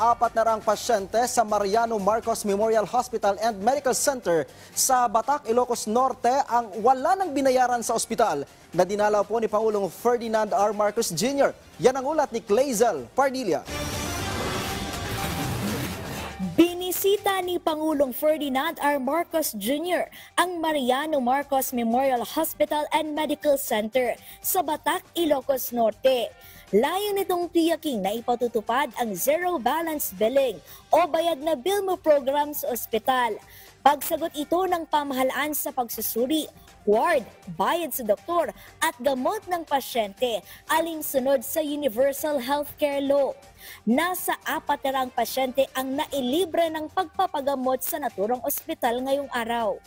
400 pasyente sa Mariano Marcos Memorial Hospital and Medical Center sa Batac, Ilocos Norte ang wala nang binayaran sa ospital na dinalaw po ni Pangulong Ferdinand R. Marcos Jr. Yan ang ulat ni Clazel Pardilla. Binisita ni Pangulong Ferdinand R. Marcos Jr. ang Mariano Marcos Memorial Hospital and Medical Center sa Batac, Ilocos Norte. Layo nitong tiyaking na ipatutupad ang zero balance billing o bayad na bill mo program sa ospital. Pagsagot ito ng pamahalaan sa pagsusuri, ward, bayad sa doktor at gamot ng pasyente alinsunod sa Universal Healthcare Law. Nasa 400 pasyente ang nailibre ng pagpapagamot sa naturang ospital ngayong araw.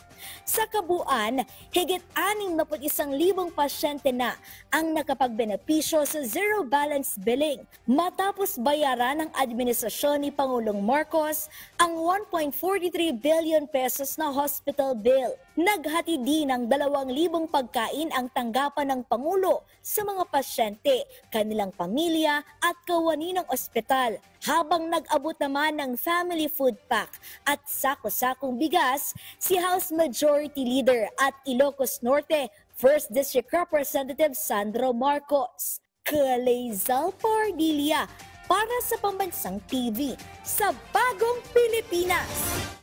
Sa kabuuan, higit 61,000 pasyente na ang nakapagbenepisyo sa zero balance billing matapos bayaran ng administrasyon ni Pangulong Marcos ang 1.43 billion pesos na hospital bill. Naghati din ng 2,000 pagkain ang tanggapan ng Pangulo sa mga pasyente, kanilang pamilya at kawani ng ospital. Habang nag-abot naman ng family food pack at sako-sakong bigas, si House Majority Leader at Ilocos Norte 1st District Representative Sandro Marcos. Clazel Pardilla para sa Pambansang TV sa Bagong Pilipinas.